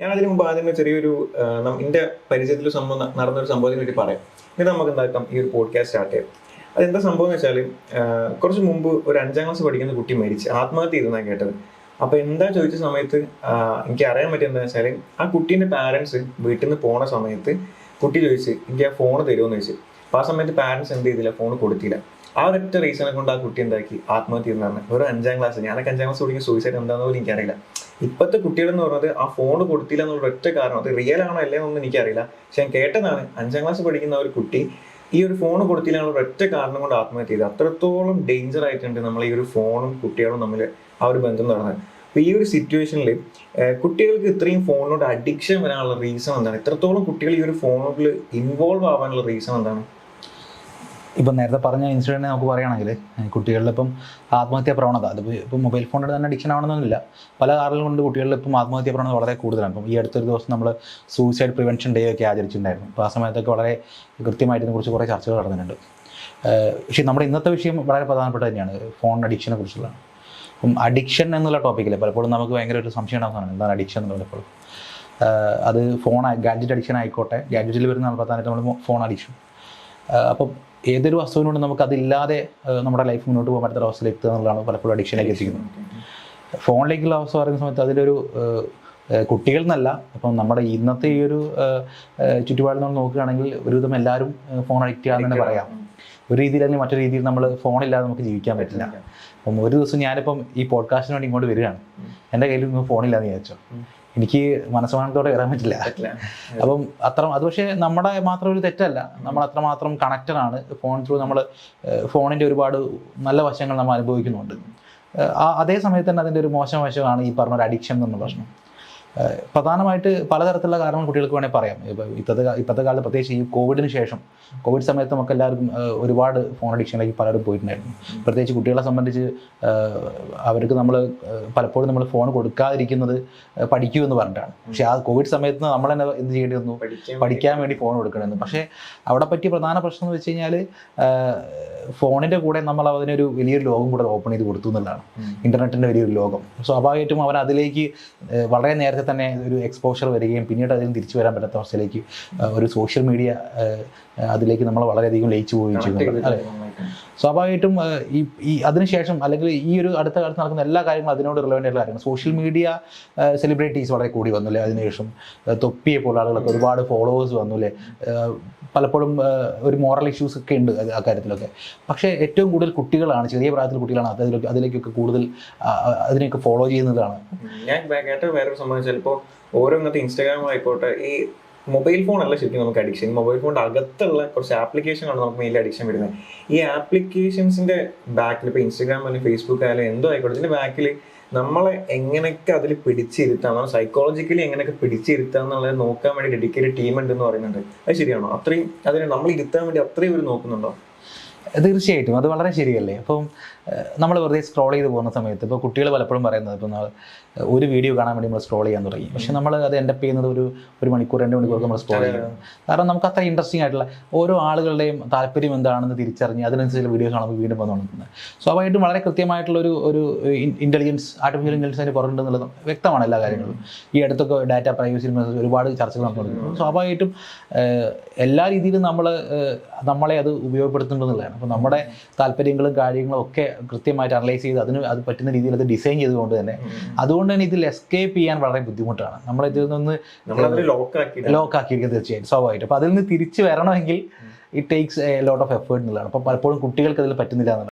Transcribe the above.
ഞാൻ അതിന് മുമ്പ് ആദ്യമേ ചെറിയൊരു എൻ്റെ പരിചയത്തിൽ നടന്നൊരു സംഭവത്തിനെ പറ്റി പറയാം. എന്നിട്ട് നമുക്ക് എന്താക്കാം ഈ ഒരു പോഡ്കാസ്റ്റ് സ്റ്റാർട്ട് ചെയ്യാം. അതെന്താ സംഭവം എന്ന് വെച്ചാൽ, കുറച്ച് മുമ്പ് ഒരു 5ാം ക്ലാസ് പഠിക്കുന്ന കുട്ടി മരിച്ച് ആത്മഹത്യ ചെയ്തെന്നാണ് കേട്ടത്. അപ്പൊ എന്താ ചോദിച്ച സമയത്ത് എനിക്ക് അറിയാൻ പറ്റിയ എന്താ വെച്ചാൽ, ആ കുട്ടീൻ്റെ പാരൻസ് വീട്ടിൽ നിന്ന് പോണ സമയത്ത് കുട്ടി ചോദിച്ച് എനിക്ക് ആ ഫോൺ തരുമോന്ന് ചോദിച്ചു. അപ്പൊ ആ സമയത്ത് പാരൻസ് എന്ത് ചെയ്തില്ല, ഫോൺ കൊടുത്തില്ല. ആ ഒരൊറ്റ റീസണെ കൊണ്ട് ആ കുട്ടി എന്താക്കി ആത്മഹത്യ ചെയ്യുന്നതാണ്. ഒരു 5ാം ക്ലാസ്, ഞാനൊക്കെ 5ാം ക്ലാസ് പഠിക്കുന്ന സൂയിസൈഡ് എന്താണെന്ന് പോലും എനിക്കറിയില്ല. ഇപ്പോഴത്തെ കുട്ടികളെന്ന് പറഞ്ഞത് ആ ഫോൺ കൊടുത്തില്ല എന്നുള്ള ഒറ്റ കാരണം, അത് റിയൽ ആണോ അല്ലേ എന്നൊന്നും എനിക്കറിയില്ല. പക്ഷെ ഞാൻ കേട്ടതാണ് 5ാം ക്ലാസ് പഠിക്കുന്ന ഒരു കുട്ടി ഈ ഒരു ഫോൺ കൊടുത്തില്ല എന്നുള്ള ഒറ്റ കാരണം കൊണ്ട് ആത്മഹത്യ ചെയ്ത്. അത്രത്തോളം ഡേഞ്ചർ ആയിട്ടുണ്ട് നമ്മൾ ഈ ഒരു ഫോണും കുട്ടികളും തമ്മിൽ ആ ഒരു ബന്ധം നടന്നത്. അപ്പൊ ഈ ഒരു സിറ്റുവേഷനിൽ കുട്ടികൾക്ക് ഇത്രയും ഫോണിനോട് അഡിക്ഷൻ വരാനുള്ള റീസൺ എന്താണ്? ഇത്രത്തോളം കുട്ടികൾ ഈ ഒരു ഫോണിൽ ഇൻവോൾവ് ആവാനുള്ള റീസൺ എന്താണ്? ഇപ്പം നേരത്തെ പറഞ്ഞ ഇൻസിഡൻറ്റ് നമുക്ക് പറയുകയാണെങ്കിൽ, കുട്ടികളിലിപ്പം ആത്മഹത്യാ പ്രവണത, അതിപ്പോൾ ഇപ്പം മൊബൈൽ ഫോണിൻ്റെ തന്നെ അഡിക്ഷൻ ആവണമെന്നില്ല, പല കാരണങ്ങൾ കൊണ്ട് കുട്ടികളിൽ ഇപ്പം ആത്മഹത്യാ പ്രവണത വളരെ കൂടുതലാണ്. ഇപ്പം ഈ അടുത്തൊരു ദിവസം നമ്മൾ സൂയിസൈഡ് പ്രിവെൻഷൻ ഡേ ഒക്കെ ആചരിച്ചിട്ടുണ്ടായിരുന്നു. അപ്പോൾ ആ സമയത്തൊക്കെ വളരെ കൃത്യമായിട്ട് ഇതിനെക്കുറിച്ച് കുറേ ചർച്ചകൾ നടന്നിട്ടുണ്ട്. പക്ഷേ നമ്മുടെ ഇന്നത്തെ വിഷയം വളരെ പ്രധാനപ്പെട്ട തന്നെയാണ്, ഫോൺ അഡിക്ഷനെ കുറിച്ചുള്ളതാണ്. അപ്പം അഡിക്ഷൻ എന്നുള്ള ടോപ്പിക്കിൽ പലപ്പോഴും നമുക്ക് ഭയങ്കര ഒരു സംശയം ഉണ്ടാകുന്നതാണ്, എന്താണ് അഡിക്ഷൻ എന്നുള്ളത്. എപ്പോഴും അത് ഗാഡ്ജറ്റ് അഡിക്ഷൻ ആയിക്കോട്ടെ, ഗാഡ്ജറ്റിൽ വരുന്ന പ്രധാനമായിട്ട് നമ്മൾ ഫോൺ അഡിക്ഷൻ. അപ്പം ഏതൊരു വസ്തുവിനോടും നമുക്കതില്ലാതെ നമ്മുടെ ലൈഫ് മുന്നോട്ട് പോകാൻ പറ്റുന്ന അവസ്ഥയിൽ എത്തുക എന്നുള്ളതാണ് പലപ്പോഴും അഡിക്ഷനിലേക്ക് എത്തിക്കുന്നത്. ഫോണിലേക്കുള്ള അവസ്ഥ പറയുന്ന സമയത്ത് അതിലൊരു കുട്ടികൾ എന്നല്ല, അപ്പം നമ്മുടെ ഇന്നത്തെ ഈ ഒരു ചുറ്റുപാടിൽ നമ്മൾ നോക്കുകയാണെങ്കിൽ ഒരുവിധം എല്ലാവരും ഫോൺ അഡിക്റ്റ് ആണെന്ന് തന്നെ പറയാം. ഒരു രീതിയിൽ അല്ലെങ്കിൽ മറ്റൊരു രീതിയിൽ നമ്മൾ ഫോണില്ലാതെ നമുക്ക് ജീവിക്കാൻ പറ്റില്ല. അപ്പം ഒരു ദിവസം ഞാനിപ്പം ഈ പോഡ്കാസ്റ്റിന് വേണ്ടി ഇങ്ങോട്ട് വരികയാണ്, എൻ്റെ കയ്യിൽ നിന്ന് ഫോണില്ലാന്ന് വിചാരിച്ചോ, എനിക്ക് മനസ്സമാനത്തോടെ വരാൻ പറ്റില്ല. അപ്പം അത് പക്ഷേ നമ്മുടെ മാത്രം ഒരു തെറ്റല്ല, നമ്മൾ അത്രമാത്രം കണക്റ്റഡാണ്. ഫോൺ ത്രൂ നമ്മൾ ഫോണിൻ്റെ ഒരുപാട് നല്ല വശങ്ങൾ നമ്മൾ അനുഭവിക്കുന്നുണ്ട്. അതേ സമയത്ത് തന്നെ അതിൻ്റെ ഒരു മോശം വശമാണ് ഈ പറഞ്ഞ ഒരു അഡിക്ഷൻ എന്ന പ്രശ്നം. പ്രധാനമായിട്ട് പലതരത്തിലുള്ള കാരണങ്ങൾ കുട്ടികൾക്ക് വേണമെങ്കിൽ പറയാം. ഇപ്പോഴത്തെ കാലത്ത് പ്രത്യേകിച്ച് ഈ കോവിഡിന് ശേഷം, കോവിഡ് സമയത്ത് നമുക്ക് എല്ലാവർക്കും ഒരുപാട് ഫോൺ അഡിക്ഷനിലേക്ക് പലരും പോയിട്ടുണ്ടായിരുന്നു. പ്രത്യേകിച്ച് കുട്ടികളെ സംബന്ധിച്ച് അവർക്ക് നമ്മൾ പലപ്പോഴും നമ്മൾ ഫോൺ കൊടുക്കാതിരിക്കുന്നത് പഠിക്കൂ എന്ന് പറഞ്ഞിട്ടാണ്. പക്ഷേ ആ കോവിഡ് സമയത്ത് നമ്മൾ തന്നെ എന്ത് ചെയ്യേണ്ടി വന്നു, പഠിക്കാൻ വേണ്ടി ഫോൺ കൊടുക്കണമെന്ന്. പക്ഷേ അവിടെ പറ്റിയ പ്രധാന പ്രശ്നം എന്ന് വെച്ച് കഴിഞ്ഞാൽ, ഫോണിൻ്റെ കൂടെ നമ്മൾ അതിനൊരു വലിയൊരു ലോകം കൂടെ ഓപ്പൺ ചെയ്ത് കൊടുത്തു എന്നുള്ളതാണ്, ഇൻ്റർനെറ്റിൻ്റെ വലിയൊരു ലോകം. സ്വാഭാവികമായിട്ടും അവൻ അതിലേക്ക് വളരെ നേരത്തെ തന്നെ ഒരു എക്സ്പോഷർ വരികയും പിന്നീട് അതിന് തിരിച്ചു വരാൻ പറ്റാത്ത അവസ്ഥയിലേക്ക് ഒരു സോഷ്യൽ മീഡിയ അതിലേക്ക് നമ്മൾ വളരെയധികം ലയിച്ചു പോവുകയും ചെയ്യുന്നുണ്ട്. അതെ, സ്വാഭാവികമായിട്ടും ഈ അതിനുശേഷം അല്ലെങ്കിൽ ഈ ഒരു അടുത്ത കാലത്ത് നടക്കുന്ന എല്ലാ കാര്യങ്ങളും അതിനോട് റിലവൻ്റ് ആയിട്ടുള്ള കാര്യങ്ങൾ. സോഷ്യൽ മീഡിയ സെലിബ്രിറ്റീസ് വളരെ കൂടി വന്നില്ലേ, അതിനുശേഷം തൊപ്പിയെ പോലെ ആളുകളൊക്കെ ഒരുപാട് ഫോളോവേഴ്സ് വന്നില്ലേ. പലപ്പോഴും ഒരു മോറൽ ഇഷ്യൂസ് ഒക്കെ ഉണ്ട് ആ കാര്യത്തിലൊക്കെ. പക്ഷേ ഏറ്റവും കൂടുതൽ കുട്ടികളാണ്, ചെറിയ പ്രായത്തിൽ കുട്ടികളാണ് അതിലേക്കൊക്കെ കൂടുതൽ അതിനെയൊക്കെ ഫോളോ ചെയ്യുന്നതാണ്. ഞാൻ കേട്ട വേറൊരു സംഭവം, ചിലപ്പോൾ ഓരോ ഇന്നത്തെ ഇൻസ്റ്റാഗ്രാം ആയിക്കോട്ടെ, ഈ മൊബൈൽ ഫോൺ അല്ല ശരിക്കും നമുക്ക് അഡിക്ഷൻ. മൊബൈൽ ഫോണിന്റെ അകത്തുള്ള കുറച്ച് ആപ്ലിക്കേഷനാണ് നമുക്ക് മെയിൻ അഡിക്ഷൻ വരുന്നത്. ഈ ആപ്ലിക്കേഷൻസിന്റെ ബാക്കിൽ, ഇപ്പോൾ ഇൻസ്റ്റാഗ്രാം അല്ലെങ്കിൽ ഫേസ്ബുക്ക് ആയാലും എന്തോ ആയിക്കോട്ടെ, ഇതിന്റെ ബാക്കിൽ നമ്മളെ എങ്ങനെയൊക്കെ അതിൽ പിടിച്ചിരുത്താം, നമ്മൾ സൈക്കോളജിക്കലി എങ്ങനെയൊക്കെ പിടിച്ചിരുത്താം എന്നുള്ളത് നോക്കാൻ വേണ്ടി ഡെഡിക്കേറ്റഡ് ടീം ഉണ്ടെന്ന് പറയുന്നുണ്ട്. അത് ശരിയാണോ? അത്രയും അതിനെ നമ്മൾ ഇരുത്താൻ വേണ്ടി അത്രയും ഒരു നോക്കുന്നുണ്ടോ? തീർച്ചയായിട്ടും അത് വളരെ ശരിയല്ലേ. അപ്പം നമ്മൾ വെറുതെ സ്ക്രോൾ ചെയ്ത് പോകുന്ന സമയത്ത് ഇപ്പോൾ കുട്ടികൾ പലപ്പോഴും പറയുന്നത്, ഇപ്പം ഒരു വീഡിയോ കാണാൻ വേണ്ടി നമ്മൾ സ്ക്രോൾ ചെയ്യാൻ തുടങ്ങി. പക്ഷെ നമ്മൾ അത് എൻഡപ്പ് ചെയ്യുന്നത് ഒരു മണിക്കൂർ 2 മണിക്കൂർ നമ്മൾ സ്ക്രോൾ ചെയ്യുന്നത്. കാരണം നമുക്ക് അത്ര ഇൻട്രസ്റ്റിംഗ് ആയിട്ടുള്ള ഓരോ ആളുകളുടെയും താല്പര്യം എന്താണെന്ന് തിരിച്ചറിഞ്ഞ് അതിനനുസരിച്ച് വീഡിയോസ് ആണ് നമുക്ക് വീണ്ടും വന്നുകൊണ്ടിരിക്കുന്നത്. സ്വാഭാവികമായിട്ടും വളരെ കൃത്യമായിട്ടുള്ള ഒരു ഇൻ്റലിജൻസ്, ആർട്ടിഫിഷ്യൽ ഇൻ്റലിജൻസ് അതിന് പുറത്തുണ്ടെന്നുള്ളത് വ്യക്തമാണ് എല്ലാ കാര്യങ്ങളും. ഈ അടുത്തൊക്കെ ഡാറ്റ പ്രൈവസി ഒരുപാട് ചർച്ചകൾ നടന്നുകൊണ്ടിരിക്കുന്നു. സ്വാഭാവികമായിട്ടും എല്ലാ രീതിയിലും നമ്മളെ അത് ഉപയോഗപ്പെടുത്തുന്നുണ്ടെന്നുള്ളതാണ്. അപ്പോൾ നമ്മുടെ താല്പര്യങ്ങളും കാര്യങ്ങളും ഒക്കെ കൃത്യമായിട്ട് അനലൈസ് ചെയ്ത് അത് പറ്റുന്ന രീതിയിൽ അത് ഡിസൈൻ ചെയ്തുകൊണ്ട് തന്നെ അതുകൊണ്ട് തന്നെ ഇതിൽ എസ്കേപ്പ് ചെയ്യാൻ വളരെ ബുദ്ധിമുട്ടാണ്. നമ്മളിതിൽ നിന്ന് ലോക്ക് ആക്കിയിരിക്കുന്നത് തീർച്ചയായിട്ടും സ്വാഭാവികമായിട്ട്. അപ്പോൾ അതിൽ നിന്ന് തിരിച്ച് വരണമെങ്കിൽ it takes a lot of effort എന്നുള്ളതാണ്. അപ്പോൾ പലപ്പോഴും കുട്ടികൾക്ക് അതിൽ പറ്റുന്നില്ല എന്നുള്ളത്.